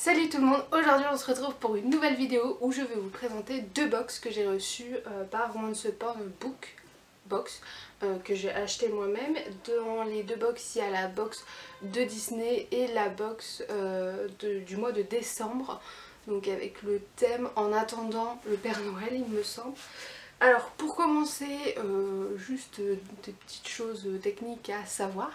Salut tout le monde, aujourd'hui on se retrouve pour une nouvelle vidéo où je vais vous présenter deux box que j'ai reçues par Once Upon a Book box que j'ai acheté moi-même. Dans les deux box il y a la box de Disney et la box du mois de décembre, donc avec le thème En attendant le Père Noël il me semble. Alors pour commencer, juste des petites choses techniques à savoir.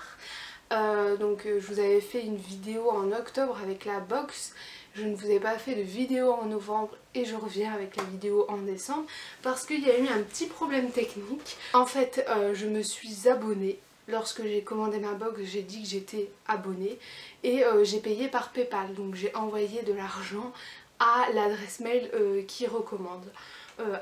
Je vous avais fait une vidéo en octobre avec la box. Je ne vous ai pas fait de vidéo en novembre et je reviens avec la vidéo en décembre parce qu'il y a eu un petit problème technique. En fait, je me suis abonnée. Lorsque j'ai commandé ma box, j'ai dit que j'étais abonnée et j'ai payé par PayPal. Donc j'ai envoyé de l'argent à l'adresse mail qui recommande.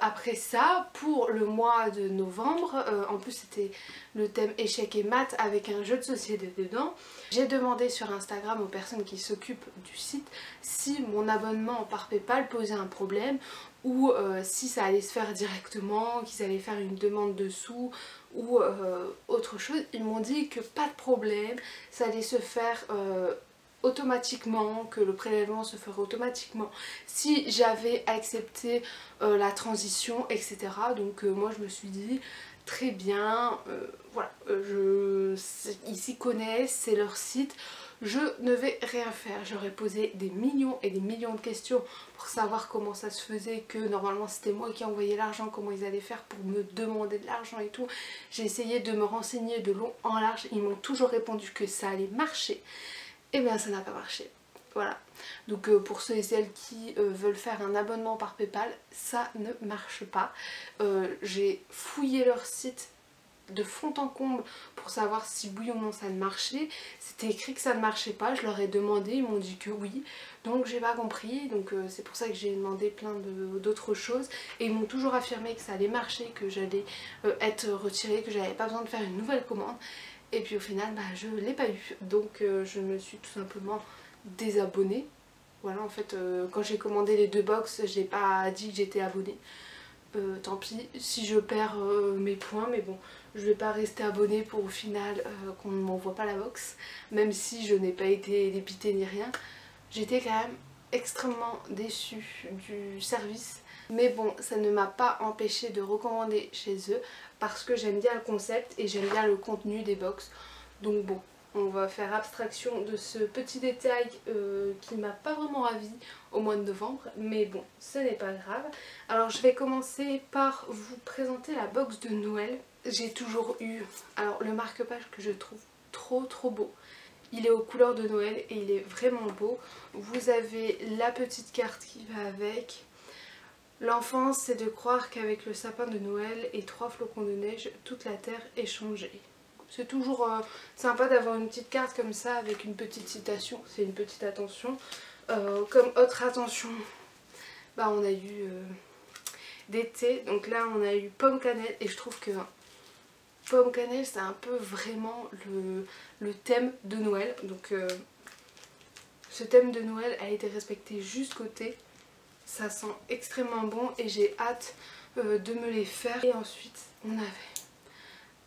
Après ça, pour le mois de novembre, en plus c'était le thème échec et maths avec un jeu de société dedans, j'ai demandé sur Instagram aux personnes qui s'occupent du site si mon abonnement par PayPal posait un problème ou si ça allait se faire directement, qu'ils allaient faire une demande dessous ou autre chose. Ils m'ont dit que pas de problème, ça allait se faire automatiquement, que le prélèvement se ferait automatiquement si j'avais accepté la transition, etc. Donc moi je me suis dit très bien, voilà, ils s'y connaissent, c'est leur site, je ne vais rien faire. J'aurais posé des millions et des millions de questions pour savoir comment ça se faisait, que normalement c'était moi qui envoyais l'argent, comment ils allaient faire pour me demander de l'argent et tout. J'ai essayé de me renseigner de long en large, ils m'ont toujours répondu que ça allait marcher. Et bien ça n'a pas marché. Voilà. Donc pour ceux et celles qui veulent faire un abonnement par PayPal, ça ne marche pas. J'ai fouillé leur site de fond en comble pour savoir si oui ou non ça ne marchait. C'était écrit que ça ne marchait pas, je leur ai demandé, ils m'ont dit que oui. Donc j'ai pas compris, donc c'est pour ça que j'ai demandé plein d'autres choses. Et ils m'ont toujours affirmé que ça allait marcher, que j'allais être retirée, que j'avais pas besoin de faire une nouvelle commande. Et puis au final je l'ai pas eu, donc je me suis tout simplement désabonnée. Voilà, en fait quand j'ai commandé les deux box j'ai pas dit que j'étais abonnée. Tant pis si je perds mes points, mais bon, je vais pas rester abonnée pour au final qu'on ne m'envoie pas la box. Même si je n'ai pas été dépitée ni rien, j'étais quand même extrêmement déçue du service. Mais bon, ça ne m'a pas empêché de recommander chez eux parce que j'aime bien le concept et j'aime bien le contenu des box. Donc bon, on va faire abstraction de ce petit détail qui m'a pas vraiment ravie au mois de novembre. Mais bon, ce n'est pas grave. Alors je vais commencer par vous présenter la box de Noël. J'ai toujours eu le marque-page que je trouve trop beau. Il est aux couleurs de Noël et il est vraiment beau. Vous avez la petite carte qui va avec. L'enfance, c'est de croire qu'avec le sapin de Noël et 3 flocons de neige, toute la terre est changée. C'est toujours sympa d'avoir une petite carte comme ça avec une petite citation, c'est une petite attention. Comme autre attention, on a eu d'été, donc là on a eu pomme cannelle et je trouve que pomme cannelle c'est un peu vraiment le thème de Noël. Donc ce thème de Noël a été respecté jusqu'au thé. Ça sent extrêmement bon et j'ai hâte de me les faire. Et ensuite on avait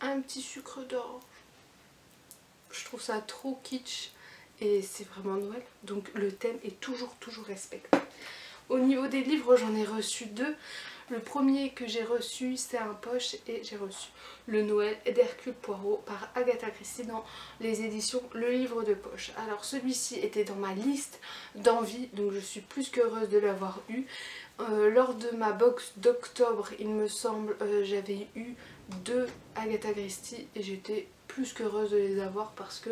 un petit sucre d'orge. Je trouve ça trop kitsch et c'est vraiment Noël. Donc le thème est toujours respecté. Au niveau des livres, j'en ai reçu deux. Le premier que j'ai reçu c'est un poche et j'ai reçu le Noël d'Hercule Poirot par Agatha Christie dans les éditions Le Livre de Poche. Alors celui-ci était dans ma liste d'envie, donc je suis plus qu'heureuse de l'avoir eu. Lors de ma box d'octobre il me semble j'avais eu deux Agatha Christie et j'étais plus qu'heureuse de les avoir parce que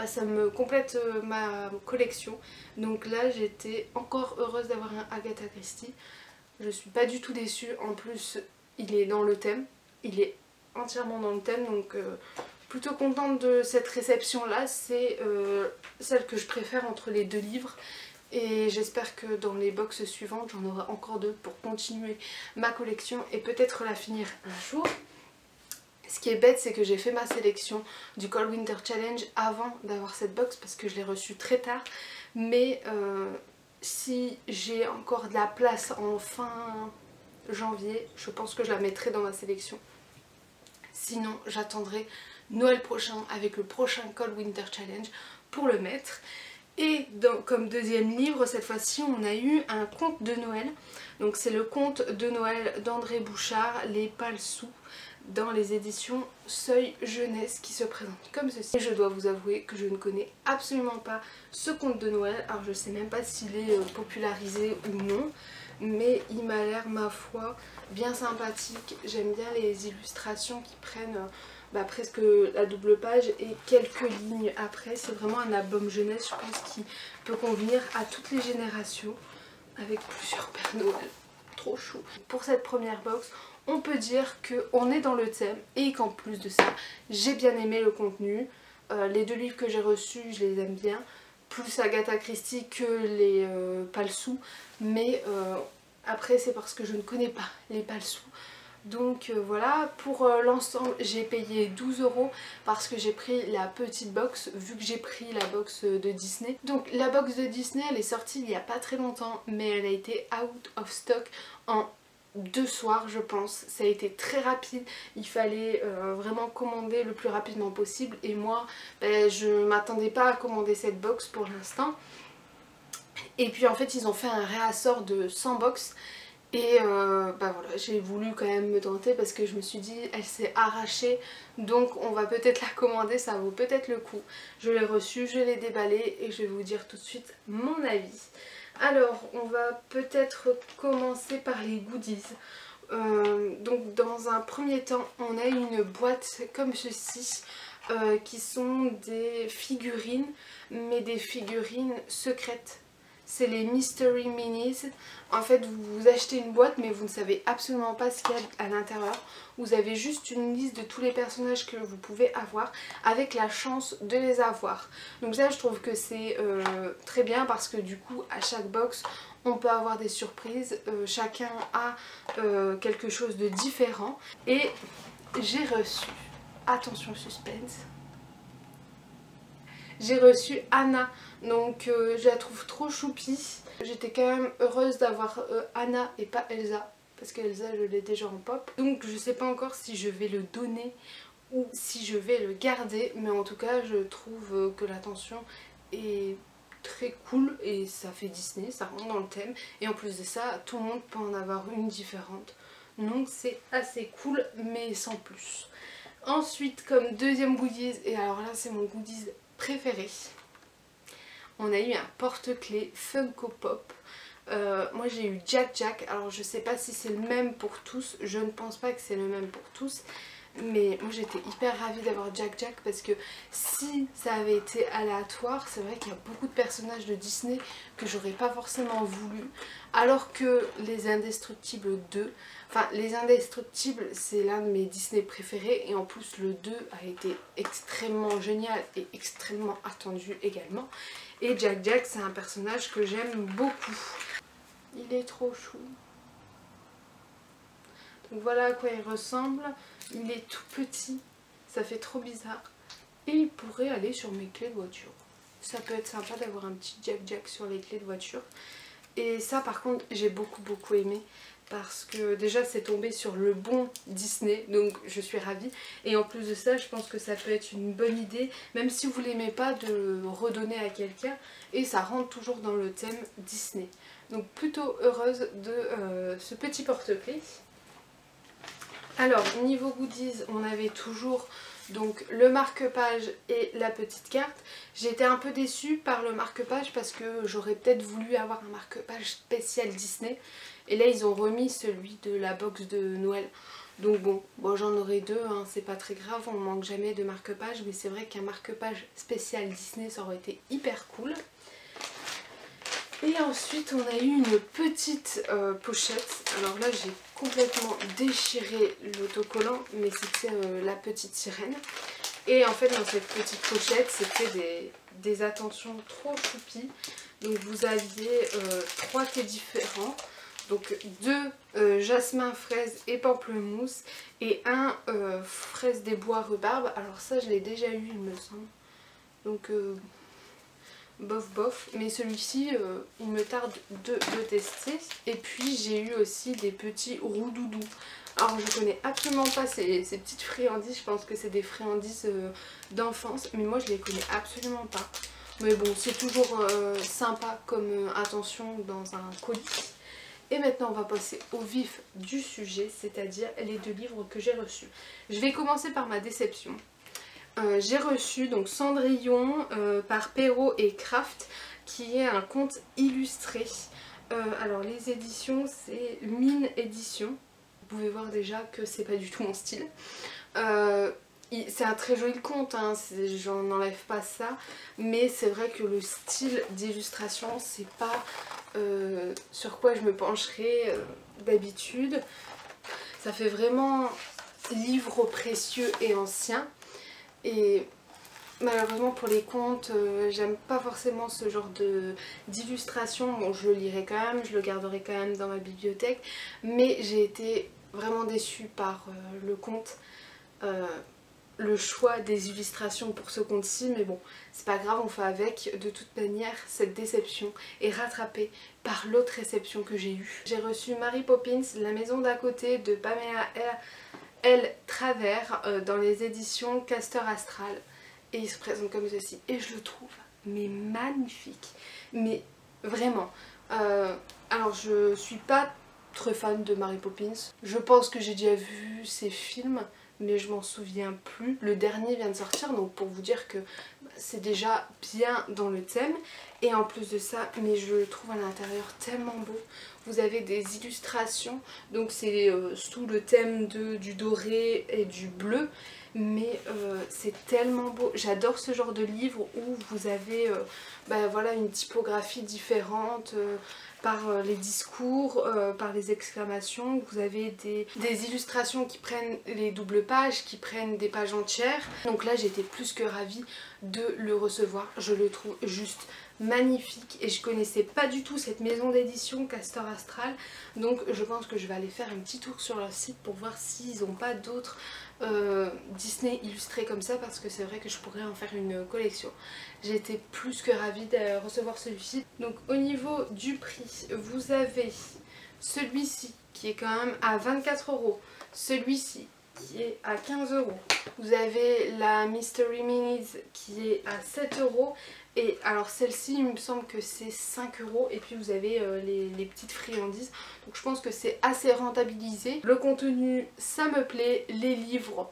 ça me complète ma collection. Donc là j'étais encore heureuse d'avoir un Agatha Christie. Je suis pas du tout déçue, en plus il est dans le thème, il est entièrement dans le thème, donc plutôt contente de cette réception là. C'est celle que je préfère entre les deux livres et j'espère que dans les box suivantes j'en aurai encore deux pour continuer ma collection et peut-être la finir un jour. Ce qui est bête, c'est que j'ai fait ma sélection du Cold Winter Challenge avant d'avoir cette box parce que je l'ai reçue très tard, mais si j'ai encore de la place en fin janvier, je pense que je la mettrai dans ma sélection. Sinon, j'attendrai Noël prochain avec le prochain Cold Winter Challenge pour le mettre. Et comme deuxième livre, cette fois-ci, on a eu un conte de Noël. Donc c'est le conte de Noël d'André Bouchard, Les Palsous, dans les éditions Seuil Jeunesse, qui se présente comme ceci. Et je dois vous avouer que je ne connais absolument pas ce conte de Noël. Alors je sais même pas s'il est popularisé ou non, mais il m'a l'air, ma foi, bien sympathique. J'aime bien les illustrations qui prennent presque la double page et quelques lignes après. C'est vraiment un album jeunesse, je pense, qui peut convenir à toutes les générations, avec plusieurs Pères Noël. Trop chou. Pour cette première box, on peut dire qu'on est dans le thème et qu'en plus de ça, j'ai bien aimé le contenu. Les deux livres que j'ai reçus, je les aime bien. Plus Agatha Christie que les Palsous. Mais après, c'est parce que je ne connais pas les Palsous. Donc voilà, pour l'ensemble j'ai payé 12 € parce que j'ai pris la petite box vu que j'ai pris la box de Disney. Donc la box de Disney, elle est sortie il n'y a pas très longtemps, mais elle a été out of stock en 2 soirs je pense. Ça a été très rapide, il fallait vraiment commander le plus rapidement possible et moi je m'attendais pas à commander cette box pour l'instant. Et puis en fait ils ont fait un réassort de 100 box. Et voilà, j'ai voulu quand même me tenter parce que je me suis dit elle s'est arrachée, donc on va peut-être la commander, ça vaut peut-être le coup. Je l'ai reçue, je l'ai déballée et je vais vous dire tout de suite mon avis. Alors on va peut-être commencer par les goodies. Donc dans un premier temps on a une boîte comme ceci qui sont des figurines, mais des figurines secrètes. C'est les Mystery Minis. En fait vous achetez une boîte mais vous ne savez absolument pas ce qu'il y a à l'intérieur. Vous avez juste une liste de tous les personnages que vous pouvez avoir avec la chance de les avoir. Donc ça je trouve que c'est très bien parce que du coup à chaque box on peut avoir des surprises. Chacun a quelque chose de différent. Et j'ai reçu, attention suspense, j'ai reçu Anna, donc je la trouve trop choupie. J'étais quand même heureuse d'avoir Anna et pas Elsa, parce qu'Elsa je l'ai déjà en pop. Donc je sais pas encore si je vais le donner ou si je vais le garder, mais en tout cas je trouve que l'attention est très cool et ça fait Disney, ça rentre dans le thème. Et en plus de ça, tout le monde peut en avoir une différente. Donc c'est assez cool, mais sans plus. Ensuite, comme deuxième goodies, et alors là c'est mon goodies préféré, on a eu un porte-clés Funko Pop. Moi j'ai eu Jack Jack, alors je sais pas si c'est le même pour tous, je ne pense pas que c'est le même pour tous, mais moi j'étais hyper ravie d'avoir Jack Jack parce que si ça avait été aléatoire, c'est vrai qu'il y a beaucoup de personnages de Disney que j'aurais pas forcément voulu, alors que les Indestructibles 2, enfin les Indestructibles c'est l'un de mes Disney préférés et en plus le 2 a été extrêmement génial et extrêmement attendu également. Et Jack Jack c'est un personnage que j'aime beaucoup. Il est trop chou. Donc voilà à quoi il ressemble. Il est tout petit, ça fait trop bizarre. Et il pourrait aller sur mes clés de voiture. Ça peut être sympa d'avoir un petit Jack Jack sur les clés de voiture. Et ça par contre j'ai beaucoup aimé. Parce que déjà c'est tombé sur le bon Disney, donc je suis ravie. Et en plus de ça je pense que ça peut être une bonne idée, même si vous l'aimez pas, de le redonner à quelqu'un. Et ça rentre toujours dans le thème Disney. Donc plutôt heureuse de ce petit porte-clés. Alors niveau goodies on avait toujours donc le marque-page et la petite carte. J'étais un peu déçue par le marque-page parce que j'aurais peut-être voulu avoir un marque-page spécial Disney. Et là ils ont remis celui de la box de Noël. Donc bon j'en aurai deux, hein, c'est pas très grave, on manque jamais de marque-page. Mais c'est vrai qu'un marque-page spécial Disney ça aurait été hyper cool. Et ensuite on a eu une petite pochette. Alors là j'ai complètement déchiré l'autocollant, mais c'était la petite sirène. Et en fait dans cette petite pochette c'était des attentions trop choupies. Donc vous aviez 3 thés différents. Donc 2 jasmin, fraise et pamplemousse. Et un fraise des bois rhubarbe. Alors ça je l'ai déjà eu il me semble. Donc bof, mais celui-ci il me tarde de le tester. Et puis j'ai eu aussi des petits roudoudous. Alors je connais absolument pas ces petites friandises, je pense que c'est des friandises d'enfance, mais moi je les connais absolument pas. Mais bon, c'est toujours sympa comme attention dans un colis. Et maintenant on va passer au vif du sujet, c'est-à-dire les 2 livres que j'ai reçus. Je vais commencer par ma déception. J'ai reçu donc Cendrillon par Perrault et Craft, qui est un conte illustré. Alors les éditions, c'est Mine Édition. Vous pouvez voir déjà que c'est pas du tout mon style. C'est un très joli conte, hein, j'en enlève pas ça, mais c'est vrai que le style d'illustration, c'est pas sur quoi je me pencherai d'habitude. Ça fait vraiment livre précieux et ancien, et malheureusement pour les contes, j'aime pas forcément ce genre d'illustration. Bon, je le lirai quand même, je le garderai quand même dans ma bibliothèque, mais j'ai été vraiment déçue par le conte. Le choix des illustrations pour ce conte-ci, mais bon, c'est pas grave, on fait avec. De toute manière, cette déception est rattrapée par l'autre réception que j'ai eue. J'ai reçu Mary Poppins, La maison d'à côté de Pamela L. Travers dans les éditions Castor Astral, et il se présente comme ceci, et je le trouve mais magnifique, mais vraiment. Alors je suis pas très fan de Mary Poppins, je pense que j'ai déjà vu ses films, mais je m'en souviens plus. Le dernier vient de sortir, donc pour vous dire que c'est déjà bien dans le thème. Et en plus de ça, mais je le trouve à l'intérieur tellement beau. Vous avez des illustrations, donc c'est sous le thème du doré et du bleu. Mais c'est tellement beau, j'adore ce genre de livre où vous avez voilà, une typographie différente par les discours, par les exclamations. Vous avez des illustrations qui prennent les doubles pages, qui prennent des pages entières. Donc là j'étais plus que ravie de le recevoir, je le trouve juste magnifique, et je connaissais pas du tout cette maison d'édition Castor Astral, donc je pense que je vais aller faire un petit tour sur leur site pour voir s'ils n'ont pas d'autres Disney illustrés comme ça, parce que c'est vrai que je pourrais en faire une collection. J'ai été plus que ravie de recevoir celui-ci. Donc au niveau du prix, vous avez celui-ci qui est quand même à 24 €, celui-ci qui est à 15 €, vous avez la Mystery Minis qui est à 7 €, et alors celle-ci il me semble que c'est 5 €, et puis vous avez les petites friandises, donc je pense que c'est assez rentabilisé. Le contenu ça me plaît, les livres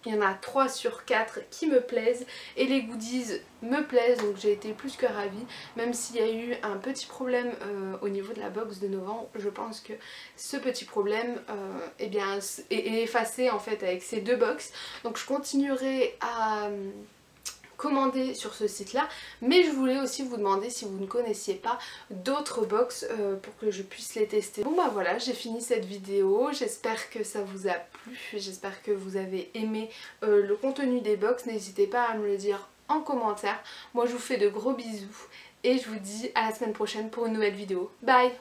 il y en a 3 sur 4 qui me plaisent, et les goodies me plaisent, donc j'ai été plus que ravie. Même s'il y a eu un petit problème au niveau de la box de novembre, je pense que ce petit problème eh bien, est effacé en fait avec ces 2 box. Donc je continuerai à commander sur ce site là, mais je voulais aussi vous demander si vous ne connaissiez pas d'autres box pour que je puisse les tester. Bon bah voilà, j'ai fini cette vidéo, j'espère que ça vous a plu, j'espère que vous avez aimé le contenu des box. N'hésitez pas à me le dire en commentaire. Moi je vous fais de gros bisous et je vous dis à la semaine prochaine pour une nouvelle vidéo. Bye!